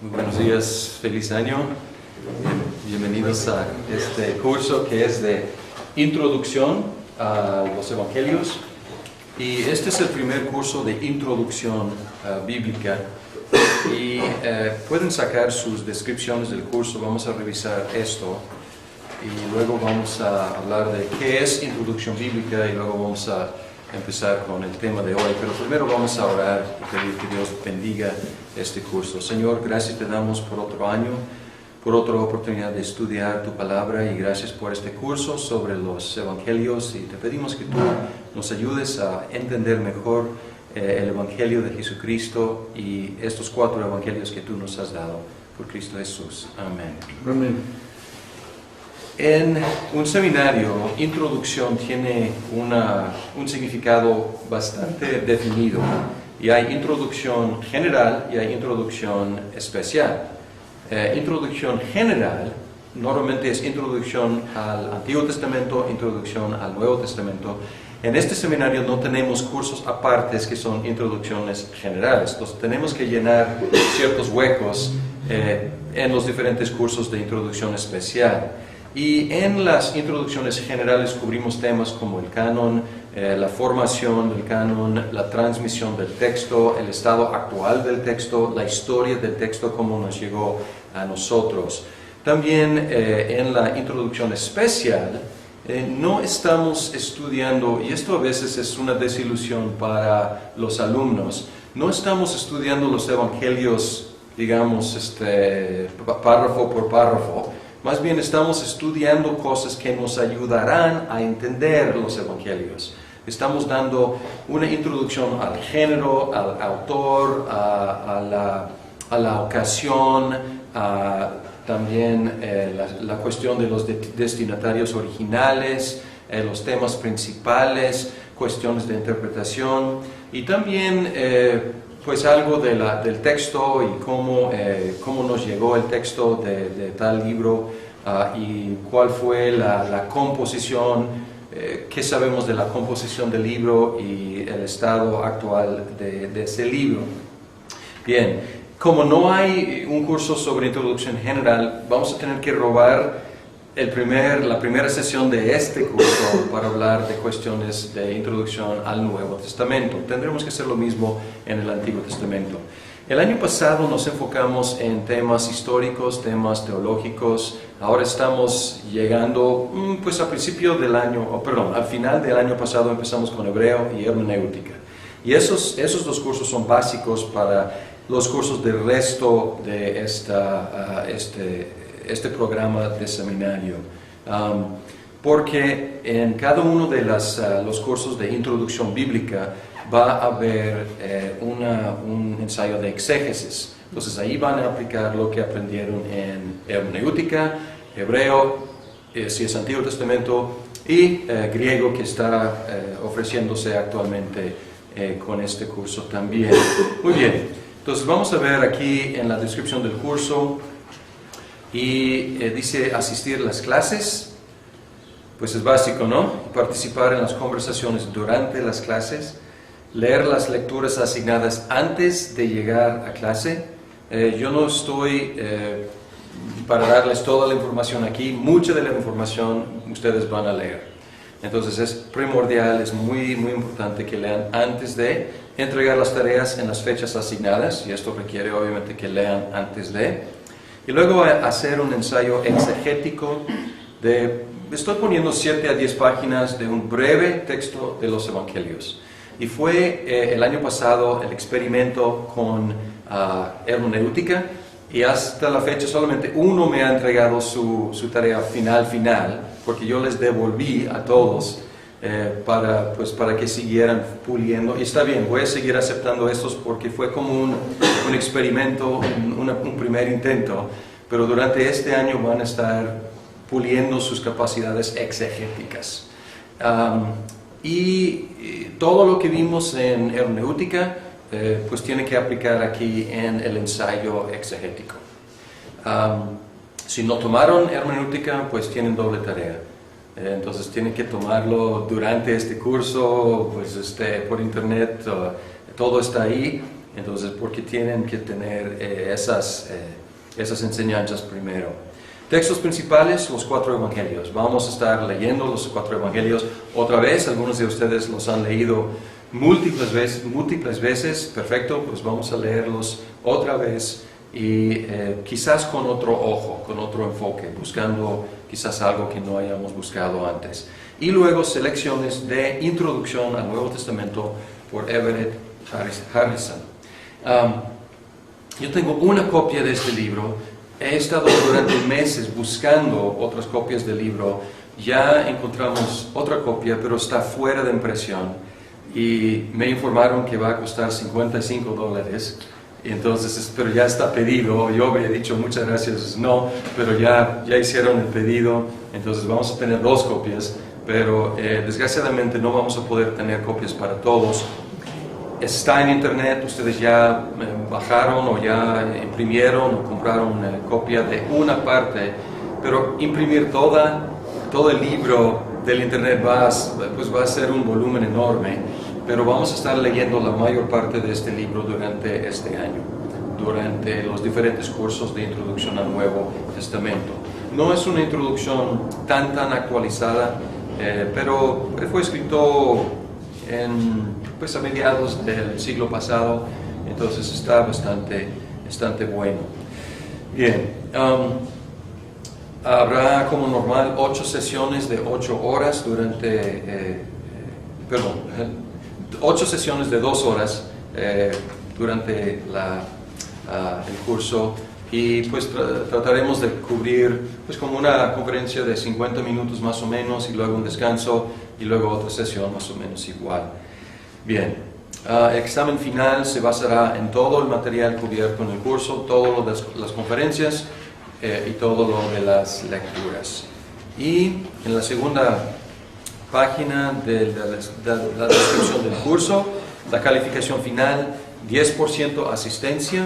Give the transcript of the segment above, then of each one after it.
Muy buenos días, feliz año. Bienvenidos a este curso que es de introducción a los evangelios. Y este es el primer curso de introducción bíblica. Y pueden sacar sus descripciones del curso, vamos a revisar esto. Y luego vamos a hablar de qué es introducción bíblica y luego vamos a empezar con el tema de hoy. Pero primero vamos a orar y pedir que Dios bendiga este curso. Señor, gracias te damos por otro año, por otra oportunidad de estudiar tu palabra y gracias por este curso sobre los evangelios y te pedimos que tú nos ayudes a entender mejor el evangelio de Jesucristo y estos 4 evangelios que tú nos has dado por Cristo Jesús. Amén. Amén. En un seminario, introducción tiene un significado bastante definido y hay introducción general y hay introducción especial. Introducción general normalmente es introducción al Antiguo Testamento, introducción al Nuevo Testamento. En este seminario no tenemos cursos apartes que son introducciones generales, entonces tenemos que llenar ciertos huecos en los diferentes cursos de introducción especial. Y en las introducciones generales cubrimos temas como el canon, la formación del canon, la transmisión del texto, el estado actual del texto, la historia del texto, cómo nos llegó a nosotros. También en la introducción especial no estamos estudiando, y esto a veces es una desilusión para los alumnos, no estamos estudiando los evangelios, digamos, párrafo por párrafo. Más bien estamos estudiando cosas que nos ayudarán a entender los evangelios. Estamos dando una introducción al género, al autor, a la ocasión, también la cuestión de los destinatarios originales, los temas principales, cuestiones de interpretación y también pues algo del texto y cómo nos llegó el texto de tal libro y cuál fue la composición, qué sabemos de la composición del libro y el estado actual de ese libro. Bien, como no hay un curso sobre introducción general, vamos a tener que robar la primera sesión de este curso para hablar de cuestiones de introducción al Nuevo Testamento. Tendremos que hacer lo mismo en el Antiguo Testamento. El año pasado nos enfocamos en temas históricos, temas teológicos. Ahora estamos llegando, pues al final del año pasado empezamos con hebreo y hermenéutica. Y esos 2 cursos son básicos para los cursos del resto de este programa de seminario, porque en cada uno de los cursos de introducción bíblica va a haber un ensayo de exégesis. Entonces ahí van a aplicar lo que aprendieron en hermenéutica, hebreo, si es Antiguo Testamento, y griego que está ofreciéndose actualmente con este curso también. Muy bien, entonces vamos a ver aquí en la descripción del curso. Y dice asistir a las clases, pues es básico, ¿no? Participar en las conversaciones durante las clases, leer las lecturas asignadas antes de llegar a clase. Yo no estoy para darles toda la información aquí, mucha de la información ustedes van a leer. Entonces es primordial, es muy, muy importante que lean antes de entregar las tareas en las fechas asignadas, y esto requiere obviamente que lean antes de. Y luego hacer un ensayo exegético estoy poniendo 7 a 10 páginas de un breve texto de los evangelios. Y fue el año pasado el experimento con hermenéutica, y hasta la fecha solamente uno me ha entregado su tarea final, porque yo les devolví a todos para que siguieran puliendo. Y está bien, voy a seguir aceptando estos porque fue como un experimento, un primer intento, pero durante este año van a estar puliendo sus capacidades exegéticas. Y todo lo que vimos en hermenéutica pues tiene que aplicar aquí en el ensayo exegético. Si no tomaron hermenéutica, pues tienen doble tarea. Entonces tienen que tomarlo durante este curso, pues por internet, todo está ahí. Entonces, porque tienen que tener esas enseñanzas primero. Textos principales, los 4 evangelios. Vamos a estar leyendo los 4 evangelios otra vez. Algunos de ustedes los han leído múltiples veces. Perfecto, pues vamos a leerlos otra vez y quizás con otro ojo, con otro enfoque, buscando quizás algo que no hayamos buscado antes. Y luego selecciones de introducción al Nuevo Testamento por Everett Harrison. Yo tengo una copia de este libro. He estado durante meses buscando otras copias del libro. Ya encontramos otra copia, pero está fuera de impresión. Y me informaron que va a costar $55. Entonces, pero ya está pedido. Yo habría dicho muchas gracias, no, pero ya hicieron el pedido. Entonces vamos a tener 2 copias, pero desgraciadamente no vamos a poder tener copias para todos. Está en internet, ustedes ya bajaron o ya imprimieron o compraron una copia de una parte, pero imprimir todo el libro del internet va a ser un volumen enorme, pero vamos a estar leyendo la mayor parte de este libro durante este año, durante los diferentes cursos de introducción al Nuevo Testamento. No es una introducción tan actualizada, pero fue escrito a mediados del siglo pasado, entonces está bastante bueno. Bien, habrá como normal 8 sesiones de 8 horas 8 sesiones de 2 horas durante el curso, y pues trataremos de cubrir pues como una conferencia de 50 minutos más o menos, y luego un descanso, y luego otra sesión más o menos igual. Bien, el examen final se basará en todo el material cubierto en el curso, todas las conferencias y todo lo de las lecturas. Y en la segunda página de la descripción del curso, la calificación final, 10% asistencia,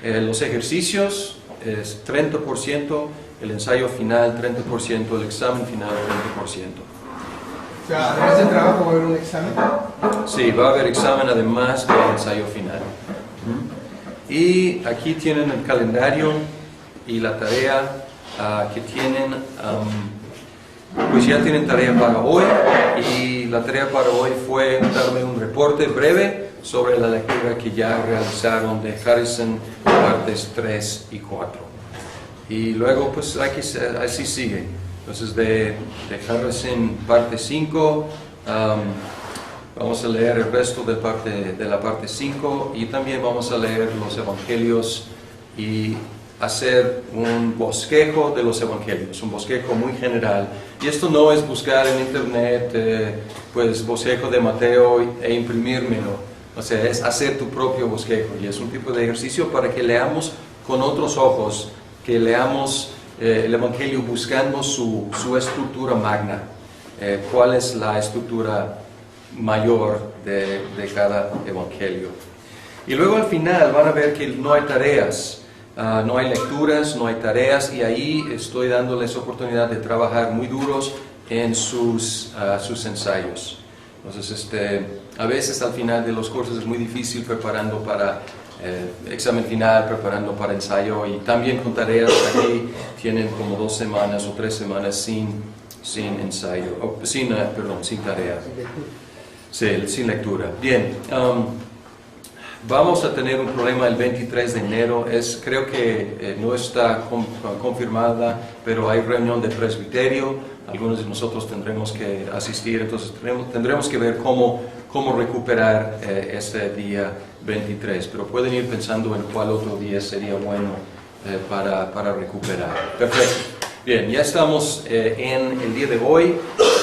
los ejercicios es 30%, el ensayo final 30%, el examen final 30%. O sea, además del trabajo va a haber un examen. Sí, va a haber examen además del ensayo final. Y aquí tienen el calendario y la tarea que tienen. Pues ya tienen tarea para hoy, y la tarea para hoy fue darme un reporte breve sobre la lectura que ya realizaron de Harrison, partes 3 y 4. Y luego pues así sigue. Entonces de Harrison, parte 5, vamos a leer el resto de la parte 5, y también vamos a leer los evangelios y hacer un bosquejo de los evangelios, un bosquejo muy general. Y esto no es buscar en internet pues bosquejo de Mateo e imprimírmelo, o sea, es hacer tu propio bosquejo, y es un tipo de ejercicio para que leamos con otros ojos, que leamos el evangelio buscando su estructura magna, cuál es la estructura mayor de cada evangelio. Y luego al final van a ver que no hay tareas. No hay lecturas, no hay tareas, y ahí estoy dándoles oportunidad de trabajar muy duros en sus ensayos. Entonces, a veces al final de los cursos es muy difícil preparando para examen final, preparando para ensayo, y también con tareas. Aquí tienen como 2 semanas o 3 semanas sin ensayo, sin tarea. Sí, sin lectura. Bien. Vamos a tener un problema el 23 de enero, creo que no está confirmada, pero hay reunión de presbiterio, algunos de nosotros tendremos que asistir, entonces tendremos que ver cómo recuperar este día 23, pero pueden ir pensando en cuál otro día sería bueno para recuperar. Perfecto. Bien, ya estamos en el día de hoy,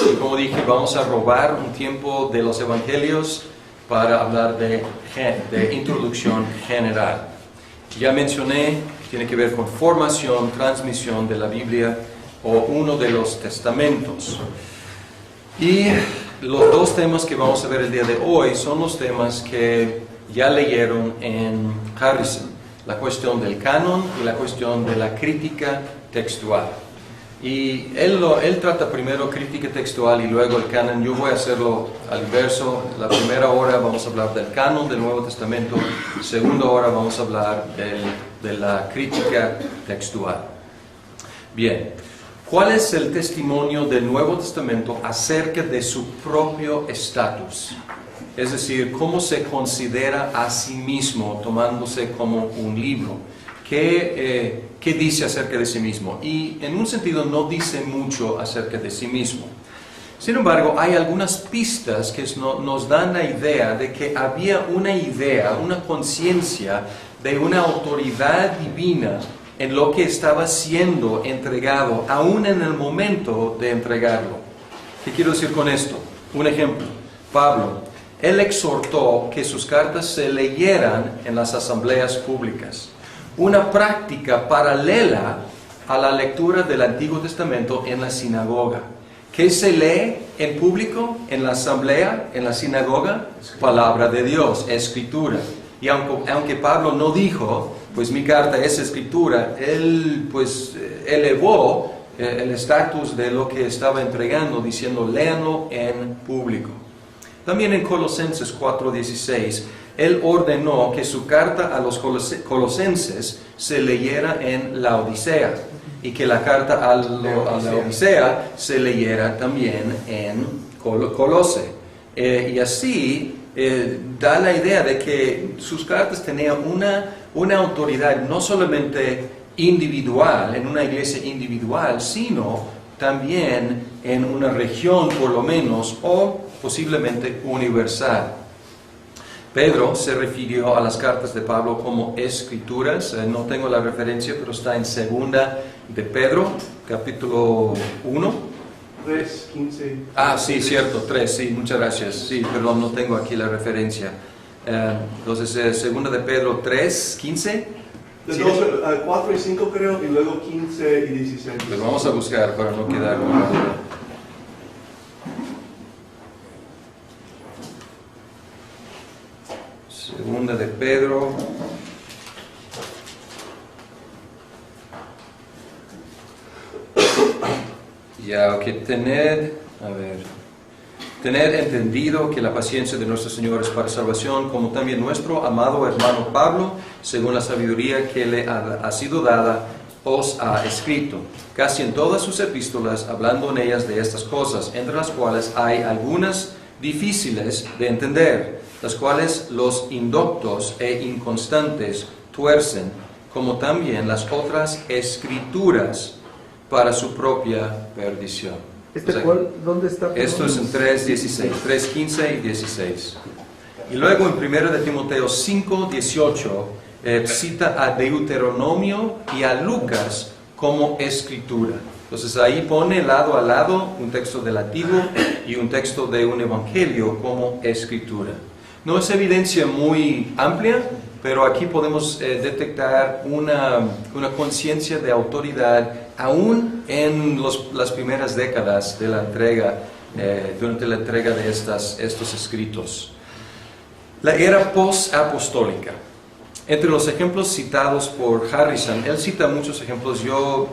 y como dije, vamos a robar un tiempo de los evangelios para hablar de introducción general. Ya mencioné, tiene que ver con formación, transmisión de la Biblia o uno de los testamentos. Y los 2 temas que vamos a ver el día de hoy son los temas que ya leyeron en Harrison: la cuestión del canon y la cuestión de la crítica textual. Y él trata primero crítica textual y luego el canon. Yo voy a hacerlo al inverso. La primera hora vamos a hablar del canon del Nuevo Testamento. Segunda hora vamos a hablar de la crítica textual. Bien, ¿cuál es el testimonio del Nuevo Testamento acerca de su propio estatus? Es decir, cómo se considera a sí mismo tomándose como un libro. ¿Qué dice acerca de sí mismo? Y en un sentido no dice mucho acerca de sí mismo. Sin embargo, hay algunas pistas que nos dan la idea de que había una idea, una conciencia de una autoridad divina en lo que estaba siendo entregado, aún en el momento de entregarlo. ¿Qué quiero decir con esto? Un ejemplo, Pablo, él exhortó que sus cartas se leyeran en las asambleas públicas. Una práctica paralela a la lectura del Antiguo Testamento en la sinagoga. ¿Qué se lee en público, en la asamblea, en la sinagoga? Palabra de Dios, escritura. Y aunque Pablo no dijo, pues mi carta es escritura, él pues elevó el estatus de lo que estaba entregando, diciendo, léanlo en público. También en Colosenses 4:16, él ordenó que su carta a los colosenses se leyera en la Odisea y que la carta a la Odisea se leyera también en Colose. Y así da la idea de que sus cartas tenían una autoridad no solamente individual, en una iglesia individual, sino también en una región por lo menos, o posiblemente universal. Pedro se refirió a las cartas de Pablo como escrituras. No tengo la referencia, pero está en segunda de Pedro, capítulo 1. 3:15. Ah, sí, cierto, 3, sí, muchas gracias. Sí, perdón, no tengo aquí la referencia. Entonces, segunda de Pedro 3:15. De 4 y 5 creo, y luego 15 y 16. Pues vamos a buscar para no quedar con la duda. Segunda de Pedro. Ya, que tened entendido que la paciencia de nuestro Señor es para salvación, como también nuestro amado hermano Pablo, según la sabiduría que le ha sido dada, os ha escrito, casi en todas sus epístolas, hablando en ellas de estas cosas, entre las cuales hay algunas difíciles de entender, las cuales los indoctos e inconstantes tuercen, como también las otras escrituras para su propia perdición. ¿Dónde está? Esto es en 3:16, 3:15 y 16. Y luego en 1 de Timoteo 5:18 cita a Deuteronomio y a Lucas como escritura. Entonces ahí pone lado a lado un texto del Antiguo y un texto de un evangelio como escritura. No es evidencia muy amplia, pero aquí podemos detectar una conciencia de autoridad aún en las primeras décadas de la entrega, durante la entrega de estos escritos. La era post-apostólica. Entre los ejemplos citados por Harrison, él cita muchos ejemplos, yo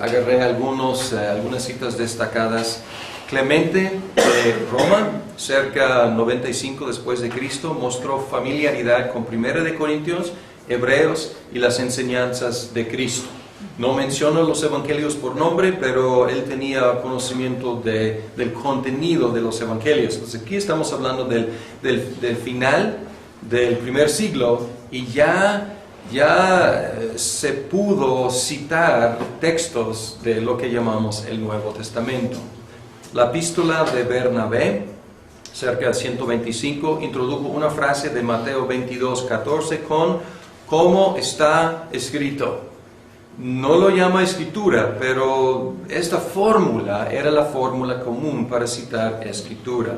agarré algunas citas destacadas. Clemente de Roma, cerca 95 después de Cristo, mostró familiaridad con 1 de Corintios, Hebreos y las enseñanzas de Cristo. No menciono los evangelios por nombre, pero él tenía conocimiento del contenido de los evangelios. Entonces aquí estamos hablando del final del primer siglo y ya se pudo citar textos de lo que llamamos el Nuevo Testamento. La epístola de Bernabé, cerca de 125, introdujo una frase de Mateo 22:14 con «como está escrito». No lo llama escritura, pero esta fórmula era la fórmula común para citar escritura.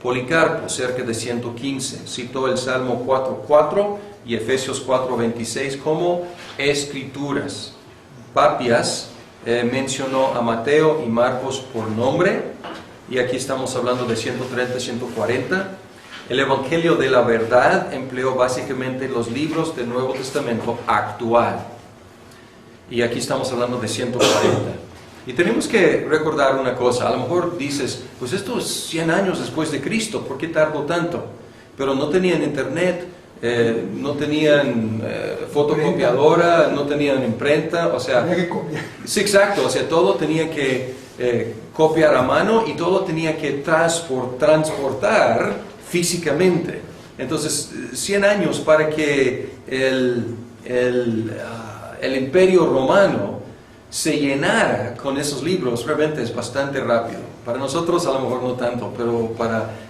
Policarpo, cerca de 115, citó el Salmo 4:4 y Efesios 4:26 como escrituras. Papias mencionó a Mateo y Marcos por nombre, y aquí estamos hablando de 130, 140. El Evangelio de la Verdad empleó básicamente los libros del Nuevo Testamento actual. y aquí estamos hablando de 140. Y tenemos que recordar una cosa, a lo mejor dices, pues esto es 100 años después de Cristo, ¿por qué tardó tanto? Pero no tenían internet, no tenían fotocopiadora, no tenían imprenta, o sea... Tenía que copiar. Sí, exacto, o sea, todo tenía que copiar a mano y todo tenía que transportar físicamente. Entonces, 100 años para que el Imperio Romano se llenara con esos libros realmente es bastante rápido. Para nosotros a lo mejor no tanto, pero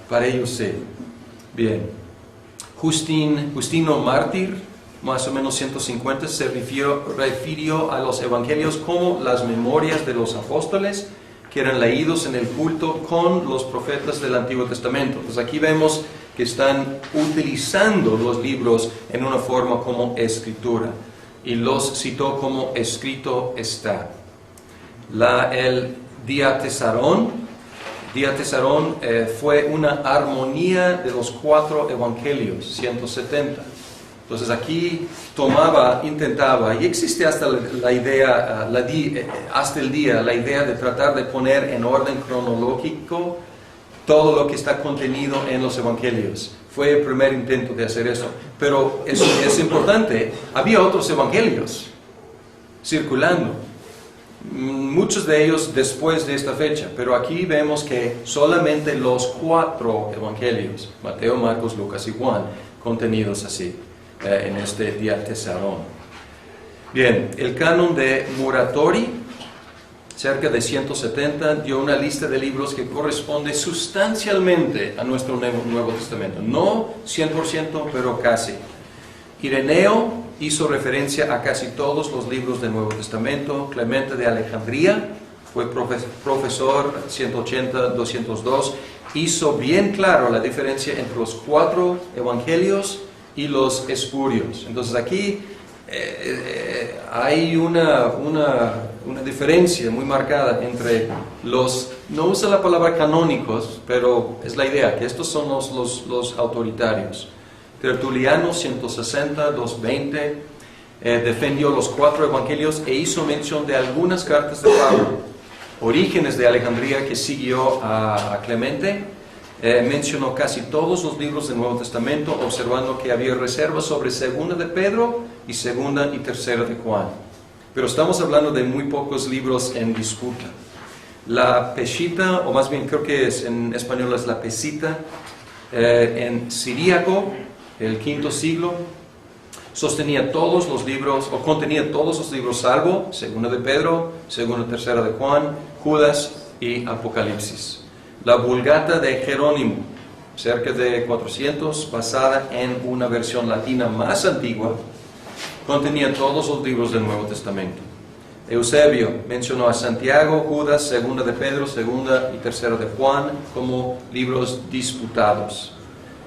para ellos sí. Bien. Justino Mártir, más o menos 150, se refirió a los evangelios como las memorias de los apóstoles que eran leídos en el culto con los profetas del Antiguo Testamento. Pues aquí vemos que están utilizando los libros en una forma como escritura y los citó como escrito está. El Diatesarón fue una armonía de los 4 evangelios, 170. Entonces aquí intentaba, y existe hasta la idea, hasta el día, la idea de tratar de poner en orden cronológico todo lo que está contenido en los evangelios. Fue el primer intento de hacer eso. Pero eso es importante, había otros evangelios circulando. Muchos de ellos después de esta fecha, pero aquí vemos que solamente los 4 evangelios, Mateo, Marcos, Lucas y Juan, contenidos así, en este Diatesarón. Bien, el canon de Muratori, cerca de 170, dio una lista de libros que corresponde sustancialmente a nuestro Nuevo Testamento. No 100%, pero casi. Ireneo hizo referencia a casi todos los libros del Nuevo Testamento. Clemente de Alejandría fue profesor 180-202. Hizo bien claro la diferencia entre los 4 evangelios y los espurios. Entonces aquí hay una diferencia muy marcada entre los, no usa la palabra canónicos, pero es la idea, que estos son los autoritarios. Tertuliano 160-220 defendió los 4 evangelios e hizo mención de algunas cartas de Pablo. Orígenes de Alejandría, que siguió a Clemente, mencionó casi todos los libros del Nuevo Testamento, observando que había reservas sobre 2 de Pedro y 2 y 3 de Juan. Pero estamos hablando de muy pocos libros en disputa. La Peshitta, o más bien creo que en español es la Peshitta, en siríaco, el V siglo, sostenía todos los libros, o contenía todos los libros, salvo 2 de Pedro, 2 y 3 de Juan, Judas y Apocalipsis. La Vulgata de Jerónimo, cerca de 400, basada en una versión latina más antigua, contenía todos los libros del Nuevo Testamento. Eusebio mencionó a Santiago, Judas, 2 de Pedro, 2 y 3 de Juan como libros disputados.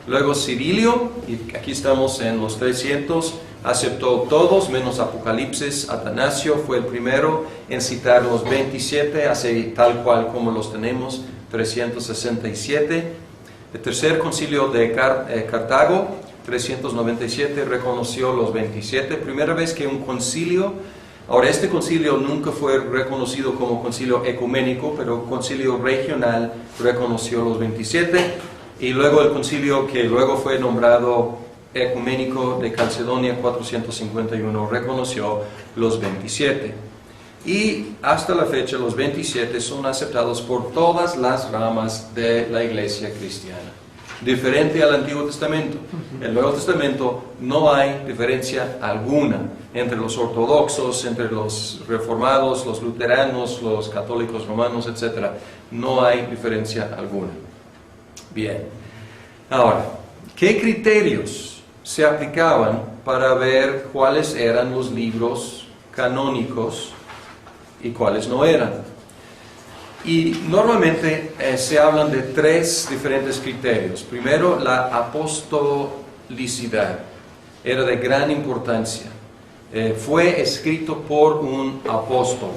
Luego Cirilio, y aquí estamos en los 300, aceptó todos menos Apocalipsis. Atanasio fue el primero en citar los 27, así tal cual como los tenemos, 367. El tercer concilio de Cartago, 397, reconoció los 27. Primera vez que un concilio, ahora este concilio nunca fue reconocido como concilio ecuménico, pero concilio regional reconoció los 27. Y luego el concilio que luego fue nombrado ecuménico de Calcedonia 451 reconoció los 27. Y hasta la fecha los 27 son aceptados por todas las ramas de la iglesia cristiana. Diferente al Antiguo Testamento. En el Nuevo Testamento no hay diferencia alguna entre los ortodoxos, entre los reformados, los luteranos, los católicos romanos, etc. No hay diferencia alguna. Bien. Ahora, ¿qué criterios se aplicaban para ver cuáles eran los libros canónicos y cuáles no eran? Y normalmente se hablan de 3 diferentes criterios. Primero, la apostolicidad era de gran importancia. Fue escrito por un apóstol.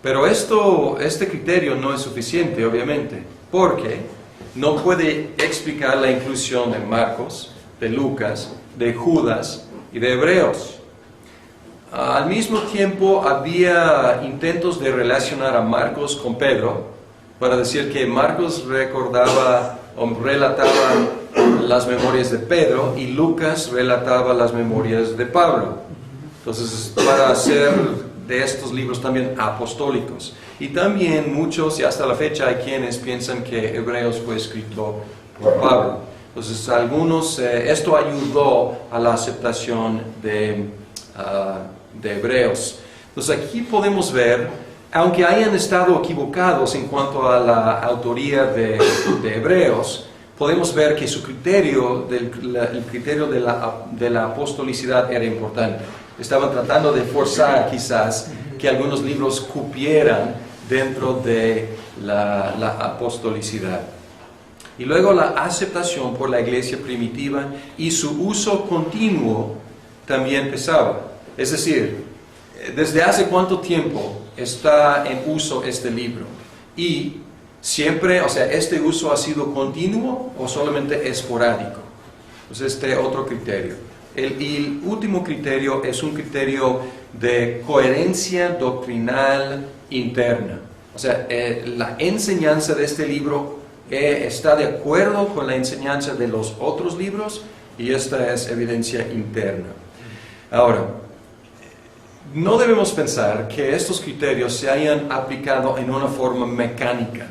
Pero este criterio no es suficiente, obviamente, porque no puede explicar la inclusión de Marcos, de Lucas, de Judas y de Hebreos. Al mismo tiempo había intentos de relacionar a Marcos con Pedro, para decir que Marcos recordaba o relataba las memorias de Pedro y Lucas relataba las memorias de Pablo. Entonces, para hacer de estos libros también apostólicos. Y también muchos, y hasta la fecha hay quienes piensan que Hebreos fue escrito por Pablo. Entonces, algunos, esto ayudó a la aceptación de Hebreos. Entonces, aquí podemos ver, aunque hayan estado equivocados en cuanto a la autoría de Hebreos, podemos ver que su criterio, el criterio de la apostolicidad era importante. Estaban tratando de forzar quizás que algunos libros cupieran dentro de la apostolicidad. Y luego la aceptación por la iglesia primitiva y su uso continuo también pesaba. Es decir, ¿desde hace cuánto tiempo está en uso este libro? Y siempre, o sea, ¿este uso ha sido continuo o solamente esporádico? Pues este otro criterio. El último criterio es un criterio de coherencia doctrinal interna. O sea, la enseñanza de este libro está de acuerdo con la enseñanza de los otros libros y esta es evidencia interna. Ahora, no debemos pensar que estos criterios se hayan aplicado en una forma mecánica,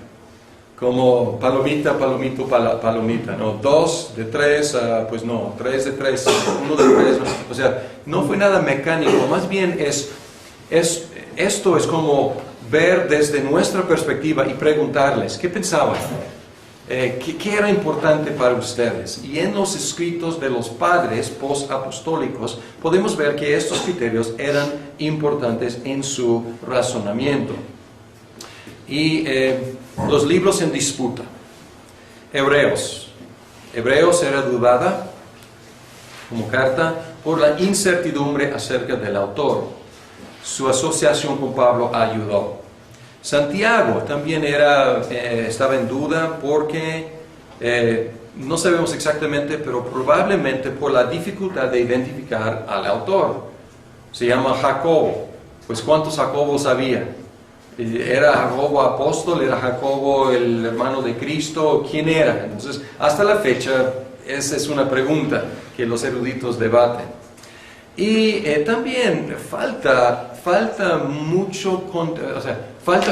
como palomita, palomito, palomita, ¿no? 2 de 3, pues no, 3 de 3, 1 de 3, o sea, no fue nada mecánico, más bien esto es como ver desde nuestra perspectiva y preguntarles, ¿qué pensaban? ¿Qué era importante para ustedes? Y en los escritos de los padres post-apostólicos podemos ver que estos criterios eran importantes en su razonamiento. Y los libros en disputa. Hebreos era dudada como carta por la incertidumbre acerca del autor. Su asociación con Pablo ayudó. Santiago también estaba en duda porque no sabemos exactamente, pero probablemente por la dificultad de identificar al autor. Se llama Jacobo. Pues ¿cuántos Jacobos había? ¿Era Jacobo apóstol? ¿Era Jacobo el hermano de Cristo? ¿Quién era? Entonces, hasta la fecha, esa es una pregunta que los eruditos debaten. Y también falta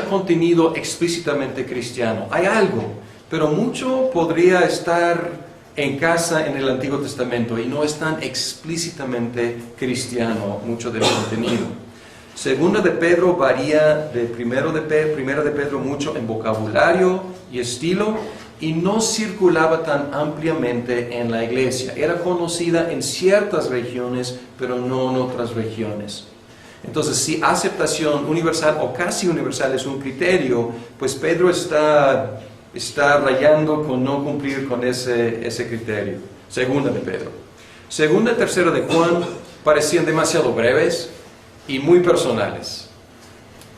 contenido explícitamente cristiano. Hay algo, pero mucho podría estar en casa en el Antiguo Testamento y no es tan explícitamente cristiano mucho del contenido. Segunda de Pedro varía de primera de Pedro mucho en vocabulario y estilo y no circulaba tan ampliamente en la iglesia. Era conocida en ciertas regiones, pero no en otras regiones. Entonces, si aceptación universal o casi universal es un criterio, pues Pedro está rayando con no cumplir con ese criterio. Segunda de Pedro. Segunda y tercera de Juan parecían demasiado breves y muy personales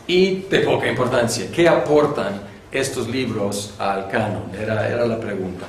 y de poca importancia. ¿Qué aportan estos libros al canon? Era la pregunta.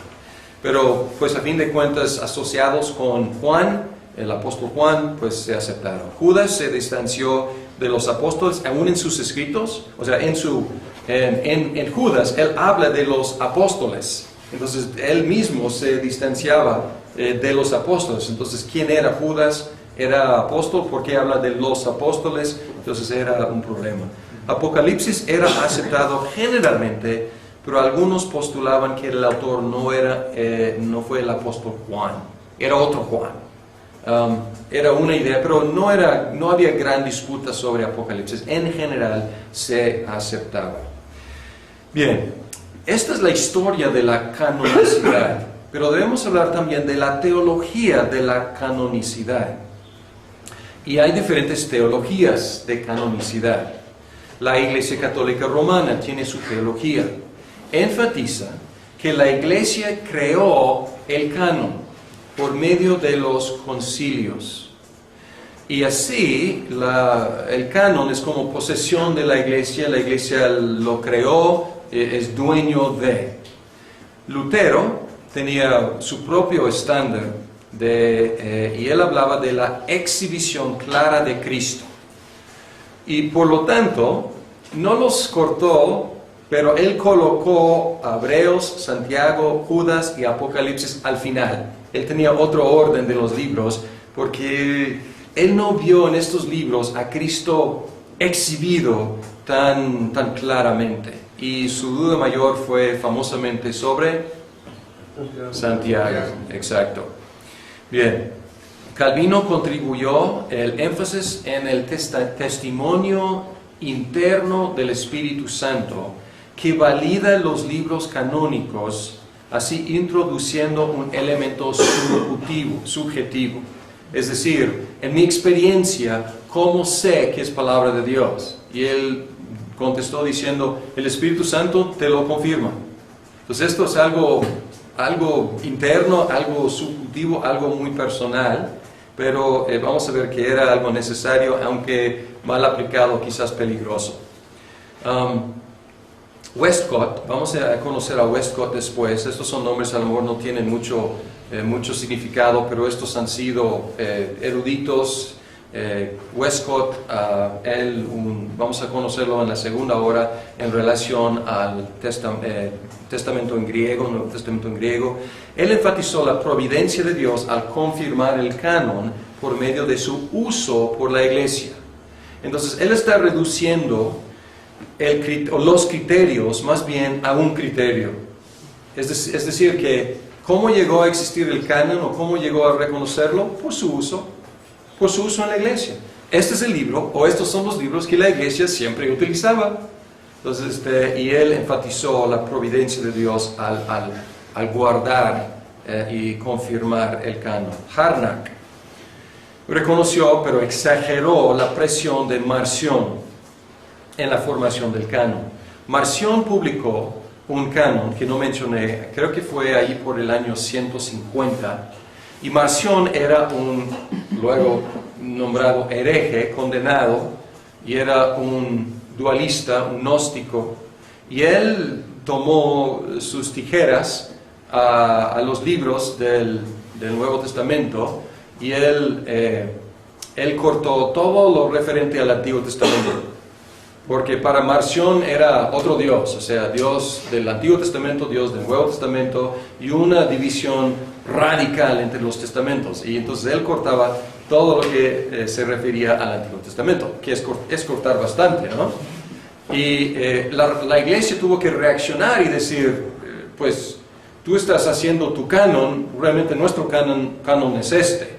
Pero pues a fin de cuentas asociados con Juan, el apóstol Juan, pues se aceptaron. Judas se distanció de los apóstoles aún en sus escritos, o sea, en Judas él habla de los apóstoles, entonces él mismo se distanciaba de los apóstoles. Entonces, ¿quién era Judas? Era apóstol porque habla de los apóstoles, entonces era un problema. Apocalipsis era aceptado generalmente, pero algunos postulaban que el autor no fue el apóstol Juan, era otro Juan. Era una idea, pero no había gran disputa sobre Apocalipsis. En general se aceptaba. Bien, esta es la historia de la canonicidad, pero debemos hablar también de la teología de la canonicidad. Y hay diferentes teologías de canonicidad. La Iglesia Católica Romana tiene su teología. Enfatiza que la Iglesia creó el canon por medio de los concilios. Y así el canon es como posesión de la Iglesia lo creó, es dueño de. Lutero tenía su propio estándar y él hablaba de la exhibición clara de Cristo. Y por lo tanto, no los cortó, pero él colocó Hebreos, Santiago, Judas y Apocalipsis al final. Él tenía otro orden de los libros porque él no vio en estos libros a Cristo exhibido tan claramente. Y su duda mayor fue famosamente sobre Santiago. Exacto. Bien, Calvino contribuyó el énfasis en el testimonio interno del Espíritu Santo que valida los libros canónicos, así introduciendo un elemento subjetivo. Es decir, en mi experiencia, ¿cómo sé que es palabra de Dios? Y él contestó diciendo, el Espíritu Santo te lo confirma. Entonces esto es algo interno, algo subjetivo, algo muy personal, pero vamos a ver que era algo necesario, aunque mal aplicado, quizás peligroso. Westcott, vamos a conocer a Westcott después. Estos son nombres, a lo mejor no tienen mucho significado, pero estos han sido eruditos. Westcott, vamos a conocerlo en la segunda hora en relación al testamento en griego, Nuevo Testamento en griego. Él enfatizó la providencia de Dios al confirmar el canon por medio de su uso por la iglesia. Entonces, él está reduciendo los criterios más bien a un criterio. Es decir, que ¿cómo llegó a existir el canon o cómo llegó a reconocerlo? Por su uso en la iglesia. Este es el libro, o estos son los libros que la iglesia siempre utilizaba. Entonces, y él enfatizó la providencia de Dios al guardar y confirmar el canon. Harnack reconoció, pero exageró la presión de Marción en la formación del canon. Marción publicó un canon que no mencioné, creo que fue ahí por el año 150, y Marción era luego nombrado hereje, condenado, y era un dualista, un gnóstico, y él tomó sus tijeras a los libros del Nuevo Testamento, y él cortó todo lo referente al Antiguo Testamento, porque para Marción era otro Dios, o sea, Dios del Antiguo Testamento, Dios del Nuevo Testamento, y una división radical entre los testamentos, y entonces él cortaba todo lo que se refería al Antiguo Testamento, que es cortar bastante, ¿no? Y la iglesia tuvo que reaccionar y decir, pues, tú estás haciendo tu canon, realmente nuestro canon es este.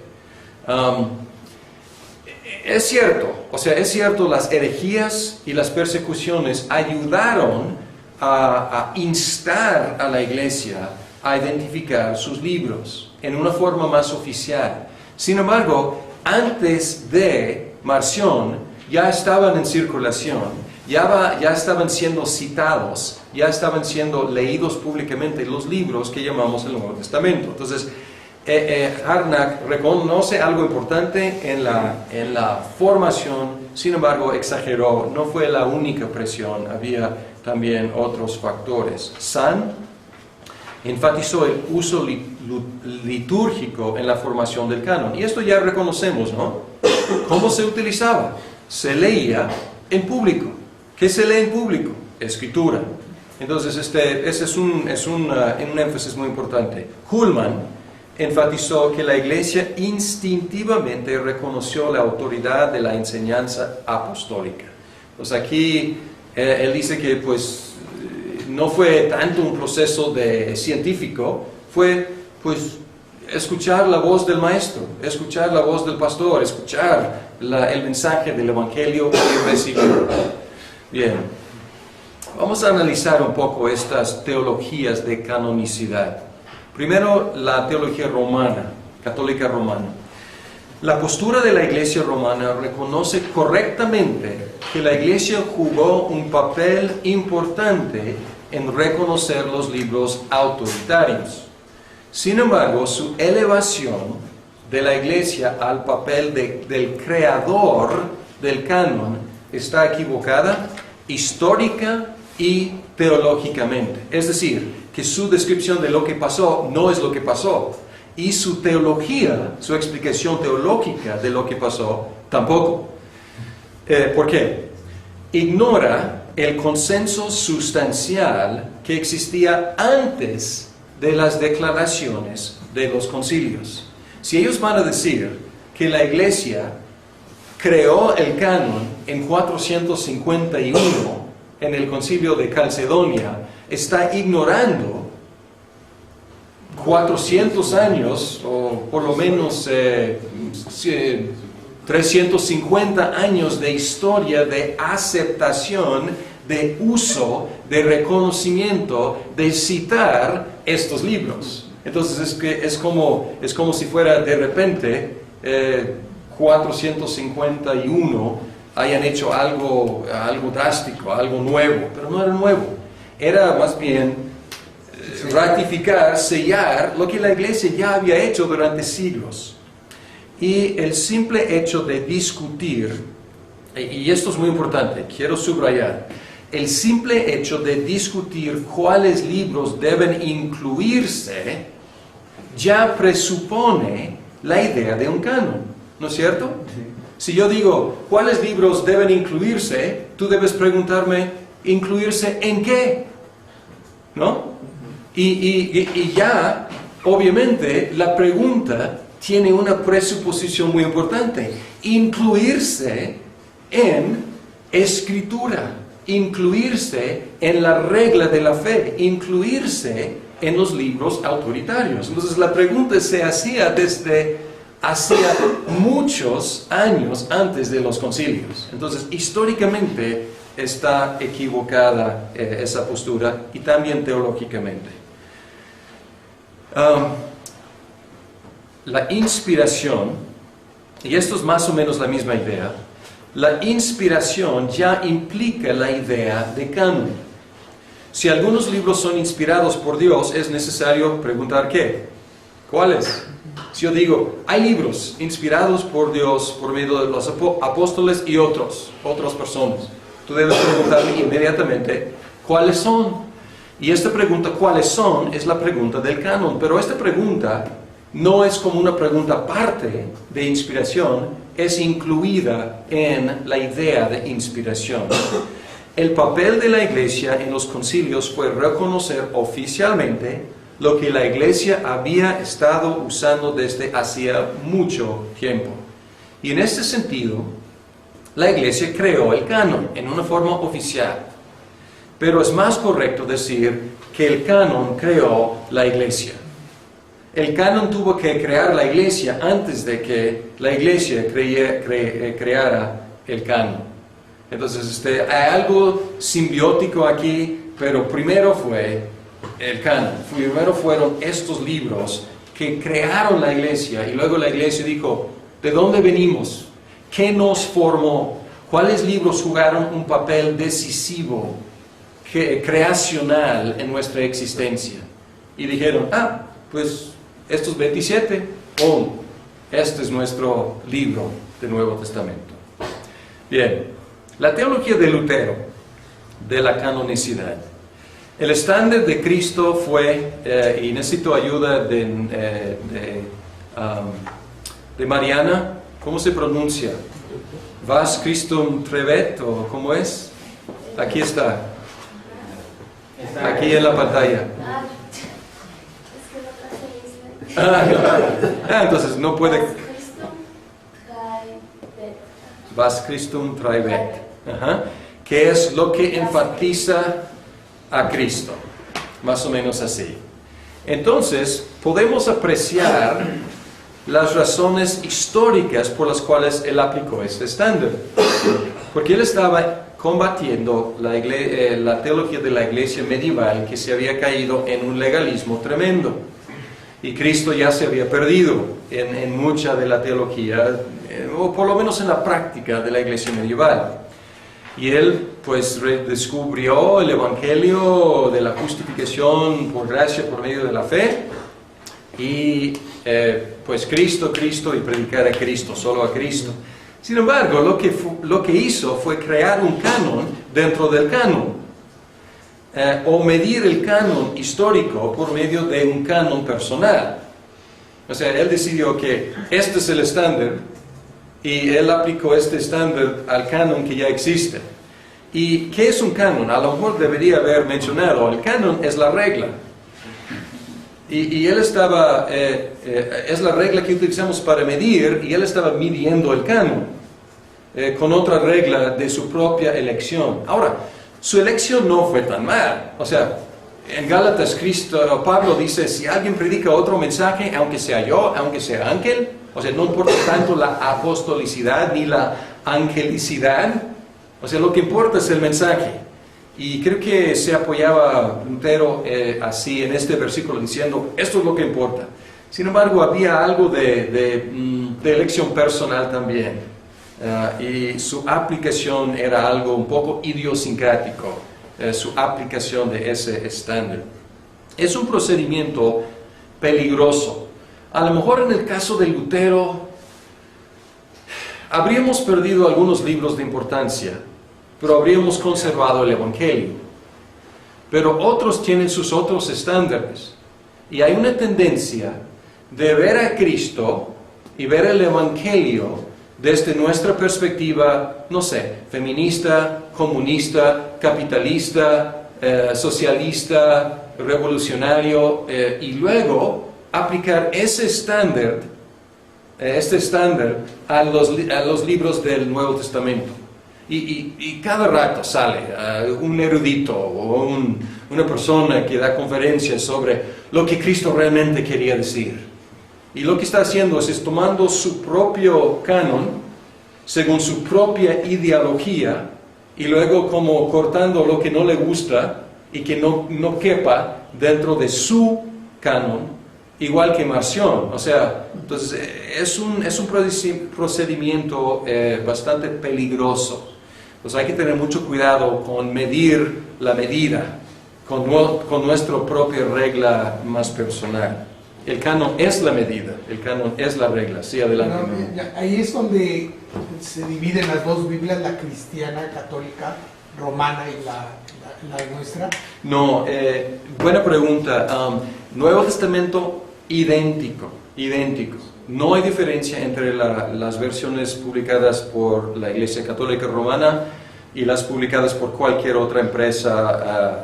Es cierto, las herejías y las persecuciones ayudaron a instar a la iglesia a identificar sus libros en una forma más oficial. Sin embargo, antes de Marción ya estaban en circulación, ya estaban siendo citados, ya estaban siendo leídos públicamente los libros que llamamos el Nuevo Testamento. Entonces, Harnack reconoce algo importante en la formación, sin embargo exageró, no fue la única presión, había también otros factores. San enfatizó el uso litúrgico en la formación del canon, y esto ya reconocemos, ¿no? ¿Cómo se utilizaba? Se leía en público. ¿Qué se lee en público? Escritura. Entonces ese es un énfasis muy importante. Kuhlman enfatizó que la iglesia instintivamente reconoció la autoridad de la enseñanza apostólica. Pues aquí él dice que pues no fue tanto un proceso científico, fue pues escuchar la voz del maestro, escuchar la voz del pastor, escuchar el mensaje del evangelio y recibirlo. Bien, vamos a analizar un poco estas teologías de canonicidad. Primero, la teología romana, católica romana. La postura de la iglesia romana reconoce correctamente que la iglesia jugó un papel importante en reconocer los libros autoritarios. Sin embargo, su elevación de la iglesia al papel del creador del canon está equivocada, histórica y teológicamente. Es decir, que su descripción de lo que pasó no es lo que pasó, y su teología, su explicación teológica de lo que pasó, tampoco. ¿Por qué? Ignora el consenso sustancial que existía antes de las declaraciones de los concilios. Si ellos van a decir que la Iglesia creó el canon en 451 en el concilio de Calcedonia, está ignorando 400 años, o por lo menos 350 años de historia de aceptación, de uso, de reconocimiento, de citar estos libros. Entonces es como si fuera de repente 451 hayan hecho algo drástico, algo nuevo, pero no era nuevo. Era más bien ratificar, sellar lo que la Iglesia ya había hecho durante siglos. Y el simple hecho de discutir, y esto es muy importante, quiero subrayar, el simple hecho de discutir cuáles libros deben incluirse ya presupone la idea de un canon, ¿no es cierto? Sí. Si yo digo, ¿cuáles libros deben incluirse? Tú debes preguntarme, ¿incluirse en qué? ¿No? Y ya, obviamente, la pregunta tiene una presuposición muy importante. Incluirse en escritura, incluirse en la regla de la fe, incluirse en los libros autoritarios. Entonces la pregunta se hacía hacía muchos años antes de los concilios. Entonces históricamente está equivocada esa postura y también teológicamente. La inspiración, y esto es más o menos la misma idea, la inspiración ya implica la idea de canon. Si algunos libros son inspirados por Dios, es necesario preguntar ¿qué? ¿Cuáles? Si yo digo, hay libros inspirados por Dios por medio de los apóstoles y otras personas, tú debes preguntarme inmediatamente ¿cuáles son? Y esta pregunta, ¿cuáles son? Es la pregunta del canon, pero esta pregunta no es como una pregunta aparte de inspiración, es incluida en la idea de inspiración. El papel de la Iglesia en los concilios fue reconocer oficialmente lo que la Iglesia había estado usando desde hacía mucho tiempo. Y en este sentido, la Iglesia creó el canon en una forma oficial. Pero es más correcto decir que el canon creó la Iglesia. El canon tuvo que crear la Iglesia antes de que la Iglesia creara el canon. Entonces hay algo simbiótico aquí, pero primero fue el canon. Primero fueron estos libros que crearon la Iglesia y luego la Iglesia dijo, ¿de dónde venimos? ¿Qué nos formó? ¿Cuáles libros jugaron un papel decisivo, creacional en nuestra existencia? Y dijeron, pues estos 27, este es nuestro libro del Nuevo Testamento. Bien. La teología de Lutero, de la canonicidad. El estándar de Cristo fue, y necesito ayuda de Mariana, ¿cómo se pronuncia? Vas Christum Trevet, o ¿cómo es? Aquí está. Aquí en la pantalla. Entonces no puede. Vas Christum Trevet. Que es lo que enfatiza a Cristo, más o menos así. Entonces, podemos apreciar las razones históricas por las cuales él aplicó este estándar. Porque él estaba combatiendo la teología de la iglesia medieval que se había caído en un legalismo tremendo. Y Cristo ya se había perdido en mucha de la teología, o por lo menos en la práctica de la iglesia medieval. Y él pues redescubrió el evangelio de la justificación por gracia por medio de la fe. Y pues Cristo y predicar a Cristo, solo a Cristo. Sin embargo, lo que hizo fue crear un canon dentro del canon. O medir el canon histórico por medio de un canon personal. O sea, él decidió que este es el estándar Y él aplicó este estándar al canon que ya existe. ¿Y qué es un canon? A lo mejor debería haber mencionado, el canon es la regla. Y él estaba, es la regla que utilizamos para medir, y él estaba midiendo el canon con otra regla de su propia elección. Ahora, su elección no fue tan mal. O sea, en Gálatas Pablo dice, si alguien predica otro mensaje, aunque sea yo, aunque sea ángel, o sea, no importa tanto la apostolicidad ni la angelicidad, o sea, lo que importa es el mensaje. Y creo que se apoyaba Lutero así en este versículo diciendo, esto es lo que importa. Sin embargo, había algo de elección personal también. Y su aplicación era algo un poco idiosincrático, su aplicación de ese estándar. Es un procedimiento peligroso. A lo mejor en el caso de Lutero, habríamos perdido algunos libros de importancia, pero habríamos conservado el Evangelio. Pero otros tienen sus otros estándares. Y hay una tendencia de ver a Cristo y ver el Evangelio desde nuestra perspectiva, no sé, feminista, comunista, capitalista, socialista, revolucionario, y luego aplicar ese estándar, este estándar a los libros del Nuevo Testamento. Y cada rato sale un erudito o una persona que da conferencias sobre lo que Cristo realmente quería decir. Y lo que está haciendo es tomando su propio canon, según su propia ideología, y luego como cortando lo que no le gusta y que no quepa dentro de su canon, igual que Marción. O sea, entonces es un procedimiento bastante peligroso. Entonces hay que tener mucho cuidado con medir la medida, con nuestra propia regla más personal. El canon es la medida, el canon es la regla. Sí, adelante. No, ahí es donde se dividen las dos Biblias, la cristiana, católica, romana y la nuestra. No, buena pregunta. Nuevo Testamento idéntico. No hay diferencia entre las versiones publicadas por la Iglesia Católica Romana y las publicadas por cualquier otra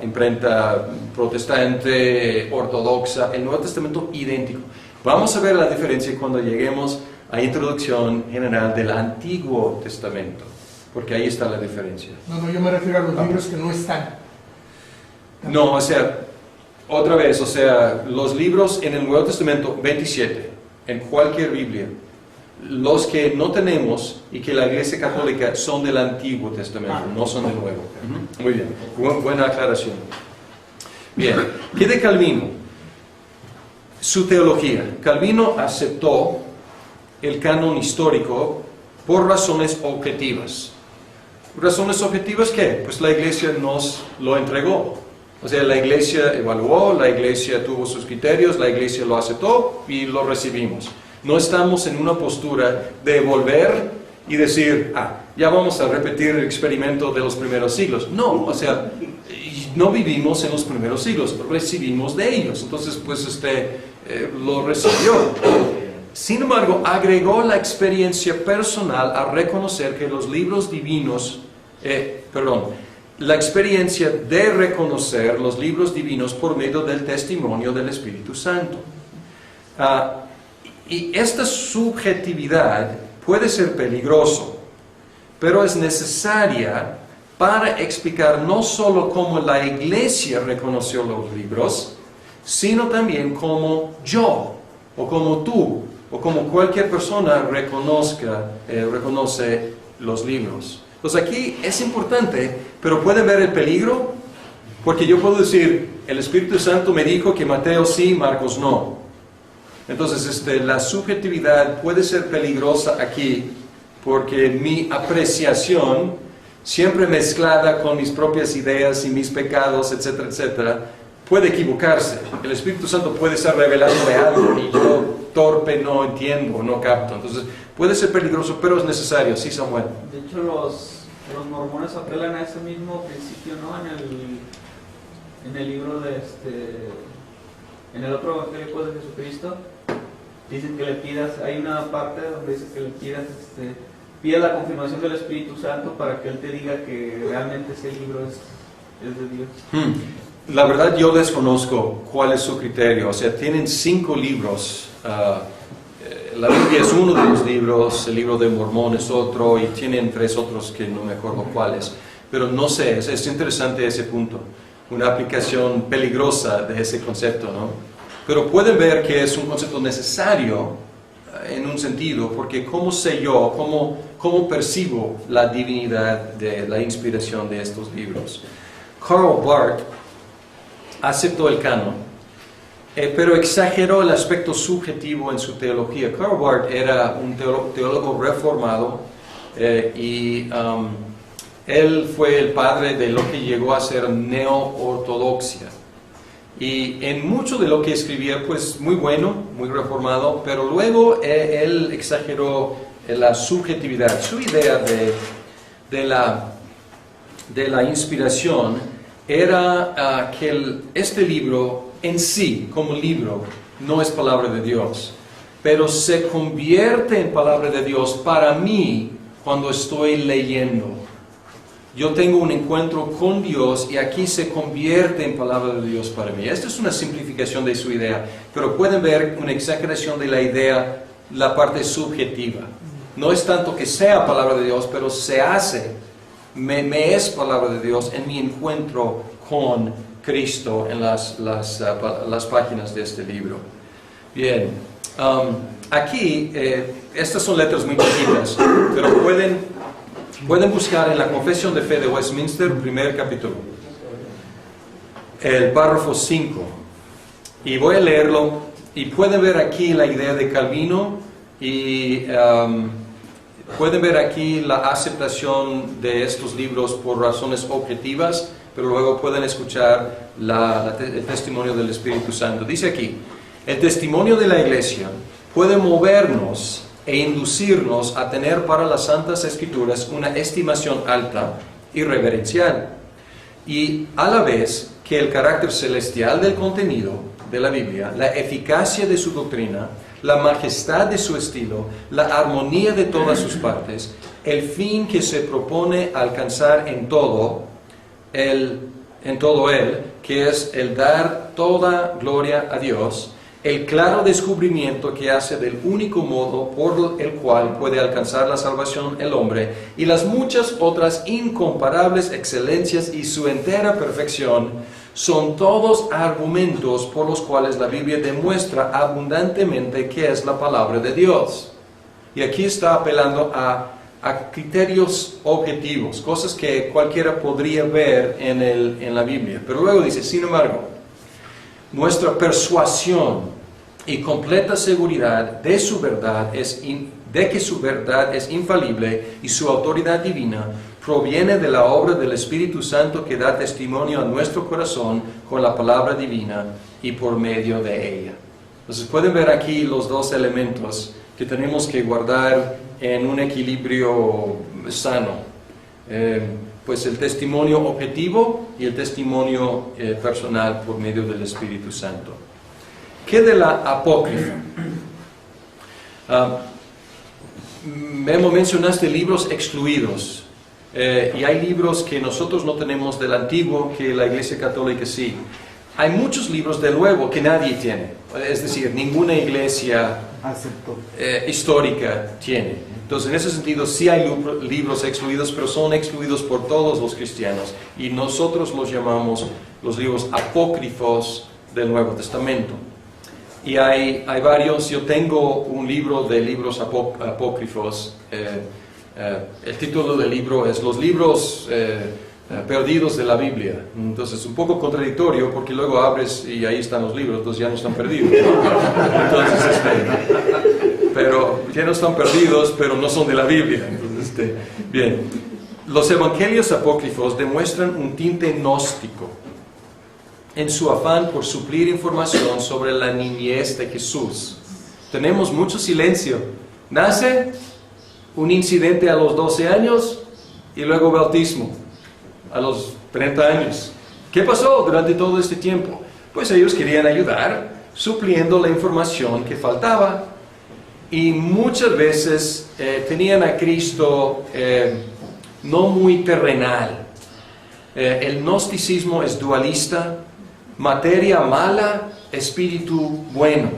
imprenta protestante, ortodoxa. El Nuevo Testamento idéntico. Vamos a ver la diferencia cuando lleguemos a introducción general del Antiguo Testamento, porque ahí está la diferencia. No, yo me refiero a los libros que no están. No, o sea, otra vez, o sea, los libros en el Nuevo Testamento 27, en cualquier Biblia, los que no tenemos y que la Iglesia Católica son del Antiguo Testamento, no son del Nuevo. Muy bien, buena aclaración. Bien, ¿qué de Calvino? Su teología. Calvino aceptó el canon histórico por razones objetivas. ¿Razones objetivas qué? Pues la Iglesia nos lo entregó. O sea, la Iglesia evaluó, la Iglesia tuvo sus criterios, la Iglesia lo aceptó y lo recibimos. No estamos en una postura de volver y decir, ya vamos a repetir el experimento de los primeros siglos. No, o sea, no vivimos en los primeros siglos, recibimos de ellos. Entonces, pues lo recibió. Sin embargo, agregó la experiencia personal a reconocer que los libros divinos, la experiencia de reconocer los libros divinos por medio del testimonio del Espíritu Santo. Y esta subjetividad puede ser peligroso, pero es necesaria para explicar no solo cómo la Iglesia reconoció los libros, sino también cómo yo, o como tú, o como cualquier persona reconoce los libros. Entonces aquí es importante, pero ¿pueden ver el peligro? Porque yo puedo decir, el Espíritu Santo me dijo que Mateo sí, Marcos no. Entonces la subjetividad puede ser peligrosa aquí, porque mi apreciación, siempre mezclada con mis propias ideas y mis pecados, etcétera, etcétera, puede equivocarse. El Espíritu Santo puede estar revelándome algo y yo torpe no entiendo, no capto. Entonces puede ser peligroso, pero es necesario. Sí, Samuel. De hecho, los mormones apelan a ese mismo principio, ¿no? En el libro en el otro evangelio de Jesucristo, dicen que le pidas, hay una parte donde dice que le pidas, pida la confirmación del Espíritu Santo para que Él te diga que realmente ese libro es de Dios. La verdad yo desconozco cuál es su criterio, o sea, tienen 5 libros, la Biblia es uno de los libros, el libro de Mormón es otro, y tienen 3 otros que no me acuerdo cuáles, pero no sé, es interesante ese punto, una aplicación peligrosa de ese concepto, ¿no? Pero pueden ver que es un concepto necesario en un sentido, porque ¿cómo sé yo, cómo percibo la divinidad de la inspiración de estos libros? Karl Barth aceptó el canon, pero exageró el aspecto subjetivo en su teología. Karl Barth era un teólogo reformado y él fue el padre de lo que llegó a ser neo-ortodoxia. Y en mucho de lo que escribía, pues muy bueno, muy reformado, pero luego él exageró la subjetividad. Su idea de la inspiración era que este libro en sí, como libro, no es palabra de Dios, pero se convierte en palabra de Dios para mí cuando estoy leyendo. Yo tengo un encuentro con Dios y aquí se convierte en palabra de Dios para mí. Esta es una simplificación de su idea, pero pueden ver una exageración de la idea, la parte subjetiva. No es tanto que sea palabra de Dios, pero se hace, me es palabra de Dios en mi encuentro con Cristo en las páginas de este libro. Bien, aquí, estas son letras muy chiquitas, pero pueden buscar en la Confesión de Fe de Westminster, primer capítulo, el párrafo 5, y voy a leerlo, y pueden ver aquí la idea de Calvino, y pueden ver aquí la aceptación de estos libros por razones objetivas, pero luego pueden escuchar el testimonio del Espíritu Santo. Dice aquí, el testimonio de la Iglesia puede movernos e inducirnos a tener para las Santas Escrituras una estimación alta y reverencial, y a la vez que el carácter celestial del contenido de la Biblia, la eficacia de su doctrina, la majestad de su estilo, la armonía de todas sus partes, el fin que se propone alcanzar en todo él, que es el dar toda gloria a Dios, el claro descubrimiento que hace del único modo por el cual puede alcanzar la salvación el hombre, y las muchas otras incomparables excelencias y su entera perfección, son todos argumentos por los cuales la Biblia demuestra abundantemente que es la palabra de Dios. Y aquí está apelando a criterios objetivos, cosas que cualquiera podría ver en la Biblia. Pero luego dice, sin embargo, nuestra persuasión y completa seguridad de su verdad de que su verdad es infalible y su autoridad divina proviene de la obra del Espíritu Santo que da testimonio a nuestro corazón con la palabra divina y por medio de ella. Entonces pueden ver aquí los dos elementos que tenemos que guardar en un equilibrio sano. Pues el testimonio objetivo y el testimonio personal por medio del Espíritu Santo. ¿Qué de la apócrifa? Memo, mencionaste libros excluidos. Y hay libros que nosotros no tenemos del Antiguo que la Iglesia Católica sí. Hay muchos libros del Nuevo que nadie tiene. Es decir, ninguna iglesia histórica tiene. Entonces, en ese sentido, sí hay libros excluidos, pero son excluidos por todos los cristianos. Y nosotros los llamamos los libros apócrifos del Nuevo Testamento. Y hay varios. Yo tengo un libro de libros apócrifos. El título del libro es Los libros perdidos de la Biblia. Entonces, un poco contradictorio, porque luego abres y ahí están los libros, entonces ya no están perdidos, ¿no? Entonces, pero ya no están perdidos, pero no son de la Biblia. Entonces, bien. Los evangelios apócrifos demuestran un tinte gnóstico en su afán por suplir información sobre la niñez de Jesús. Tenemos mucho silencio. Nace, un incidente a los 12 años y luego bautismo a los 30 años. ¿Qué pasó durante todo este tiempo? Pues ellos querían ayudar supliendo la información que faltaba y muchas veces tenían a Cristo no muy terrenal. El gnosticismo es dualista, materia mala, espíritu bueno.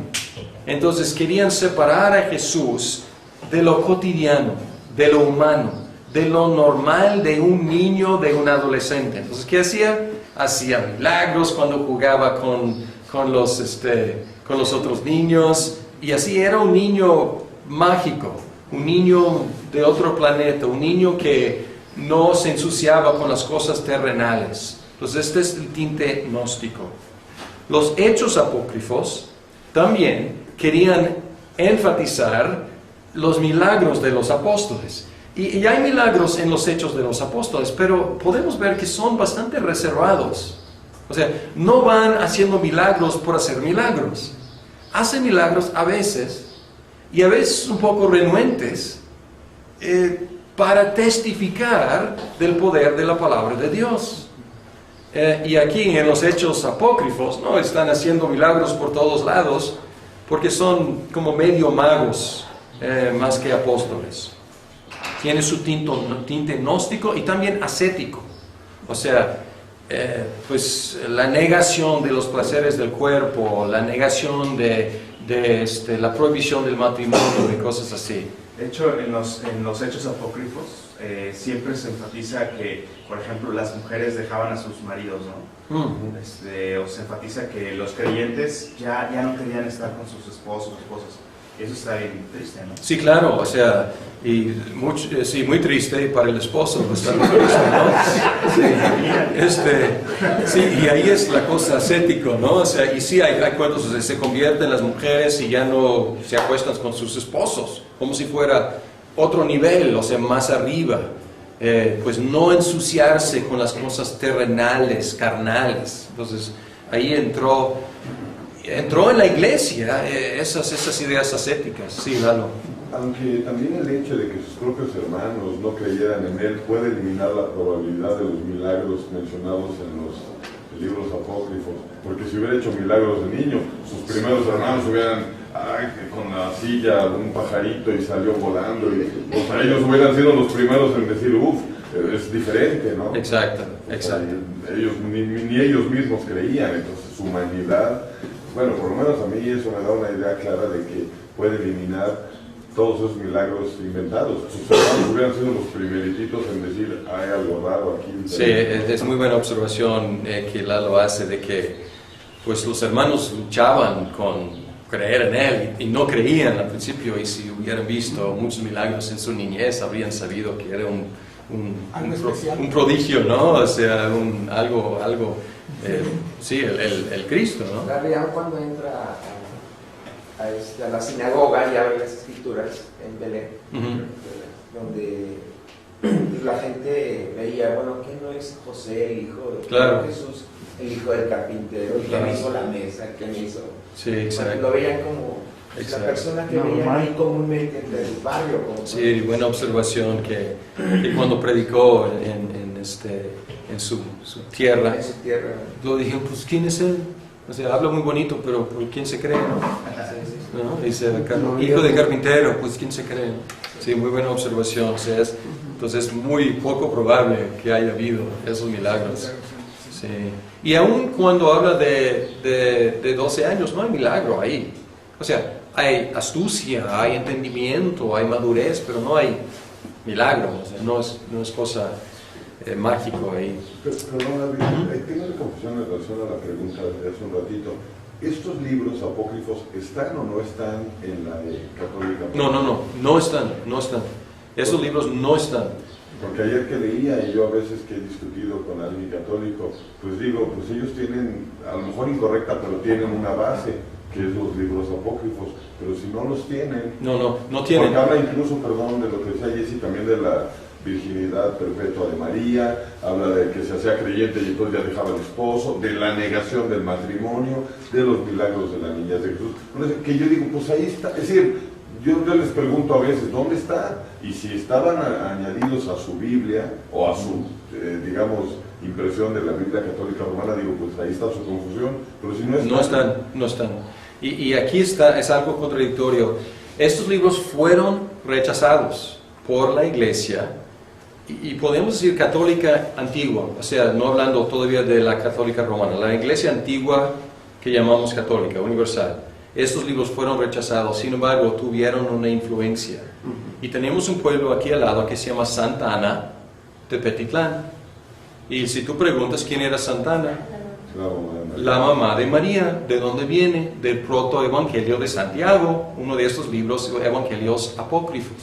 Entonces querían separar a Jesús de lo cotidiano, de lo humano, de lo normal de un niño, de un adolescente. Entonces, ¿qué hacía? Hacía milagros cuando jugaba con los otros niños, y así era un niño mágico, un niño de otro planeta, un niño que no se ensuciaba con las cosas terrenales. Entonces este es el tinte gnóstico. Los hechos apócrifos también querían enfatizar los milagros de los apóstoles. Y hay milagros en los hechos de los apóstoles, pero podemos ver que son bastante reservados. O sea, no van haciendo milagros por hacer milagros. Hacen milagros a veces, y a veces un poco renuentes, para testificar del poder de la palabra de Dios. Y aquí en los hechos apócrifos, no están haciendo milagros por todos lados, porque son como medio magos, más que apóstoles. Tiene su tinte gnóstico y también ascético. O sea, pues la negación de los placeres del cuerpo, la negación de la prohibición del matrimonio y cosas así. De hecho, en los hechos apócrifos siempre se enfatiza que, por ejemplo, las mujeres dejaban a sus maridos, ¿no? O se enfatiza que los creyentes ya no querían estar con sus esposos o esposas. Eso está bien triste, ¿no? Sí, claro, o sea, y sí, muy triste para el esposo, bastante triste, ¿no? Sí, y ahí es la cosa ascético, ¿no? O sea, y sí, hay cuentos, o sea, se convierten las mujeres y ya no se acuestan con sus esposos, como si fuera otro nivel, o sea, más arriba. Pues no ensuciarse con las cosas terrenales, carnales. Entonces, ahí entró en la iglesia esas ideas ascéticas. Sí, Lalo. Aunque también el hecho de que sus propios hermanos no creyeran en él puede eliminar la probabilidad de los milagros mencionados en los libros apócrifos, porque si hubiera hecho milagros de niño, sus primeros hermanos hubieran con la silla un pajarito y salió volando, y pues, ellos hubieran sido los primeros en decir, es diferente, ¿no? Exacto. Ellos, ni ellos mismos creían, entonces su humanidad, bueno, por lo menos a mí eso me da una idea clara de que puede eliminar todos esos milagros inventados. Sus hermanos hubieran sido los primeritos en decir, hay algo raro aquí. Sí, es muy buena observación que Lalo hace de que pues los hermanos luchaban con creer en él y no creían al principio, y si hubieran visto muchos milagros en su niñez habrían sabido que era un prodigio, ¿no? O sea, algo sí, el Cristo, ¿no? Gabriel, cuando entra a la sinagoga y abre las escrituras en Belén, donde la gente veía, bueno, ¿quién no es José, el hijo de Jesús, el hijo del carpintero, el que me hizo la mesa, el que me hizo? Sí, exacto. Lo veían como la persona que veían ahí comúnmente entre el barrio. Sí, buena observación que cuando predicó en su tierra, lo dijeron, pues ¿quién es él? O sea, habla muy bonito, pero ¿por quién se cree, no? ¿No? Dice, hijo de carpintero, pues ¿quién se cree? Sí, muy buena observación. O sea, entonces es muy poco probable que haya habido esos milagros. Sí. Y aún cuando habla de 12 años, no hay milagro ahí. O sea, hay astucia, hay entendimiento, hay madurez, pero no hay milagro. O sea, no es cosa mágico ahí. Perdón, David, tengo una confusión en relación a la pregunta de hace un ratito. ¿Estos libros apócrifos están o no están en la católica? No están. Esos libros no están. Porque ayer que leía, y yo a veces que he discutido con alguien católico, pues digo, pues ellos tienen, a lo mejor incorrecta, pero tienen una base, que es los libros apócrifos, pero si no los tienen... No tienen. Porque habla incluso, perdón, de lo que decía Jessy, también de la virginidad perpetua de María, habla de que se hacía creyente y entonces ya dejaba al esposo, de la negación del matrimonio, de los milagros de la niñez de Jesús. Entonces, que yo digo, pues ahí está, es decir, yo les pregunto a veces, ¿dónde está? Y si estaban añadidos a su Biblia, o a su, digamos, impresión de la Biblia Católica Romana, digo, pues ahí está su confusión, pero si no están... No están. Y aquí es algo contradictorio. estos libros fueron rechazados por la iglesia, y podemos decir católica antigua, o sea, no hablando todavía de la católica romana, la iglesia antigua que llamamos católica, universal. Estos libros fueron rechazados, sin embargo, tuvieron una influencia. Y tenemos un pueblo aquí al lado que se llama Santa Ana de Petitlán. Y si tú preguntas quién era Santa Ana, la mamá de María. ¿De dónde viene? Del protoevangelio de Santiago, uno de estos libros evangelios apócrifos.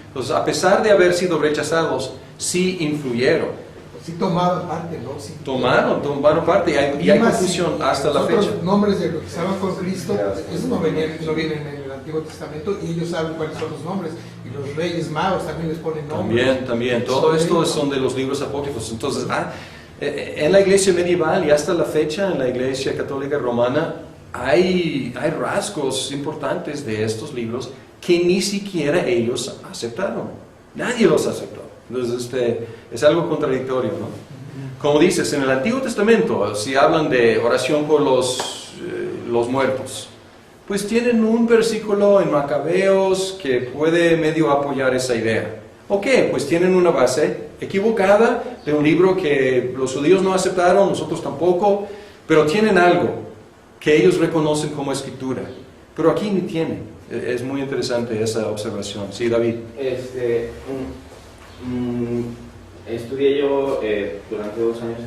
Entonces, a pesar de haber sido rechazados, sí influyeron. Sí tomaron parte, ¿no? Sí. Tomaron parte, y hay confusión hasta la fecha. Los nombres de los que estaban con Cristo, eso no vienen en el Antiguo Testamento, y ellos saben cuáles son los nombres. Y los reyes magos también les ponen nombres. También. Todo esto son de los libros apócrifos. Entonces, en la iglesia medieval y hasta la fecha, en la iglesia católica romana, hay rasgos importantes de estos libros que ni siquiera ellos aceptaron. Nadie los aceptó. Entonces, es algo contradictorio, ¿no? Como dices, en el Antiguo Testamento, si hablan de oración por los muertos, pues tienen un versículo en Macabeos que puede medio apoyar esa idea. Ok, pues tienen una base equivocada de un libro que los judíos no aceptaron, nosotros tampoco, pero tienen algo que ellos reconocen como escritura. Pero aquí ni tienen. Es muy interesante esa observación. Sí, David. Estudié yo durante 2 años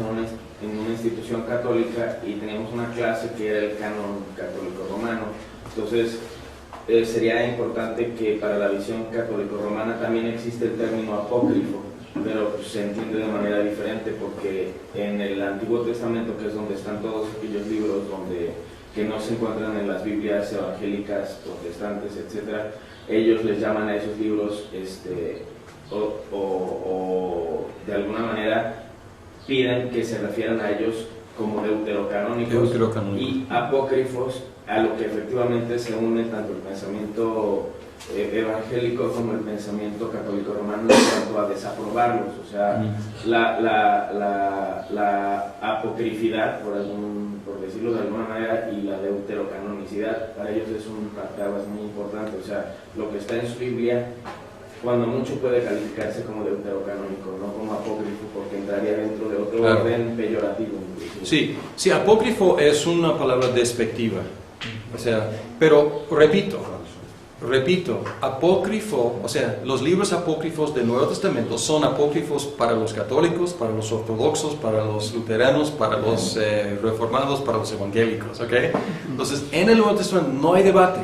en una institución católica y teníamos una clase que era el canon católico romano. Entonces sería importante que para la visión católico romana también existe el término apócrifo, pero pues, se entiende de manera diferente, porque en el Antiguo Testamento, que es donde están todos aquellos libros que no se encuentran en las Biblias evangélicas, protestantes, etc., ellos les llaman a esos libros o de alguna manera piden que se refieran a ellos como deuterocanónicos y apócrifos, a lo que efectivamente se une tanto el pensamiento evangélico como el pensamiento católico romano en cuanto a desaprobarlos. O sea, la apocrifidad, por decirlo de alguna manera, y la deuterocanonicidad, para ellos es un parteaguas muy importante. O sea, lo que está en su Biblia, cuando mucho puede calificarse como deuterocanónico, no como apócrifo, porque entraría dentro de otro orden peyorativo. Sí, apócrifo es una palabra despectiva. O sea, pero repito, apócrifo, o sea, los libros apócrifos del Nuevo Testamento son apócrifos para los católicos, para los ortodoxos, para los luteranos, para los reformados, para los evangélicos, ¿ok? Entonces, en el Nuevo Testamento no hay debate.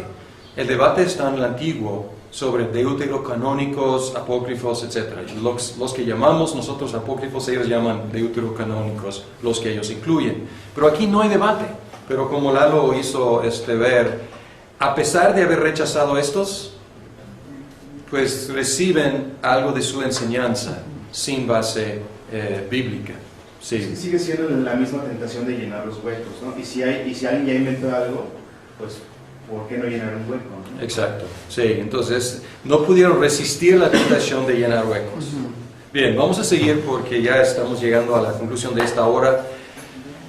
El debate está en el Antiguo sobre deuterocanónicos, apócrifos, etc. Los que llamamos nosotros apócrifos, ellos llaman deuterocanónicos, los que ellos incluyen. Pero aquí no hay debate. Pero como Lalo hizo ver, a pesar de haber rechazado estos, pues reciben algo de su enseñanza sin base bíblica. Sí. Sigue siendo la misma tentación de llenar los huecos, ¿no? Y si alguien ya inventó algo, pues ¿por qué no llenar un hueco? ¿No? Exacto. Sí, entonces no pudieron resistir la tentación de llenar huecos. Bien, vamos a seguir porque ya estamos llegando a la conclusión de esta hora.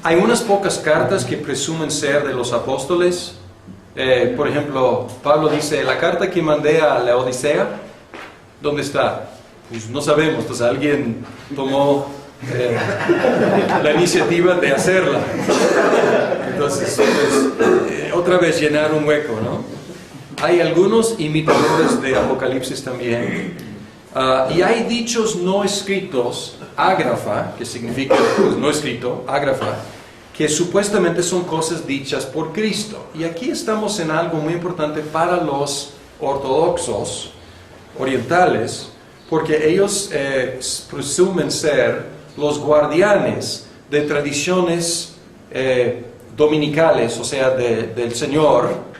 Hay unas pocas cartas que presumen ser de los apóstoles. Por ejemplo, Pablo dice, la carta que mandé a la Odisea, ¿dónde está? Pues no sabemos, entonces alguien tomó la iniciativa de hacerla. Entonces, pues, otra vez llenar un hueco, ¿no? Hay algunos imitadores de Apocalipsis también. Y hay dichos no escritos, ágrafa, que significa pues, no escrito, ágrafa, que supuestamente son cosas dichas por Cristo. Y aquí estamos en algo muy importante para los ortodoxos orientales, porque ellos presumen ser los guardianes de tradiciones dominicales, o sea, del Señor,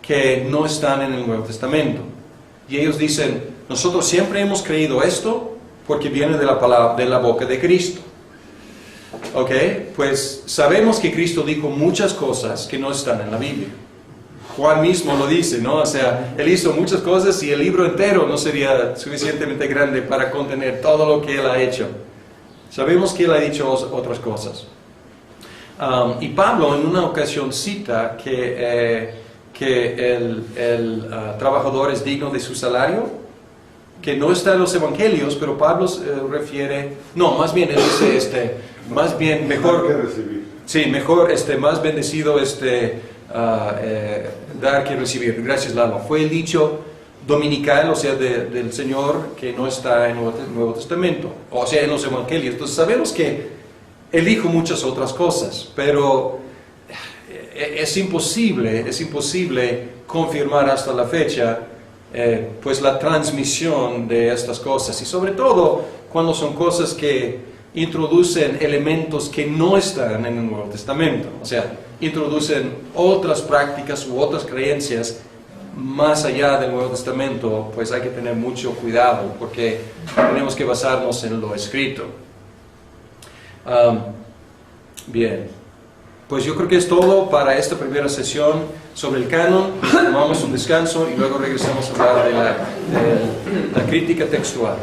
que no están en el Nuevo Testamento. Y ellos dicen, nosotros siempre hemos creído esto porque viene de la boca de Cristo. ¿Ok? Pues sabemos que Cristo dijo muchas cosas que no están en la Biblia. Juan mismo lo dice, ¿no? O sea, Él hizo muchas cosas y el libro entero no sería suficientemente grande para contener todo lo que Él ha hecho. Sabemos que Él ha dicho otras cosas. Y Pablo en una ocasión cita que que trabajador es digno de su salario, que no está en los evangelios, pero Pablo refiere, no, más bien él dice, más bien mejor que recibir. Sí, mejor, más bendecido dar que recibir. Gracias, Lalo. Fue el dicho dominical, o sea, del Señor, que no está en el Nuevo Testamento, o sea, en los evangelios. Entonces sabemos que él dijo muchas otras cosas, pero es imposible confirmar hasta la fecha pues la transmisión de estas cosas, y sobre todo cuando son cosas que introducen elementos que no están en el Nuevo Testamento, o sea, introducen otras prácticas u otras creencias más allá del Nuevo Testamento. Pues hay que tener mucho cuidado porque tenemos que basarnos en lo escrito. Bien, pues yo creo que es todo para esta primera sesión sobre el canon. Tomamos un descanso y luego regresamos a hablar de la crítica textual.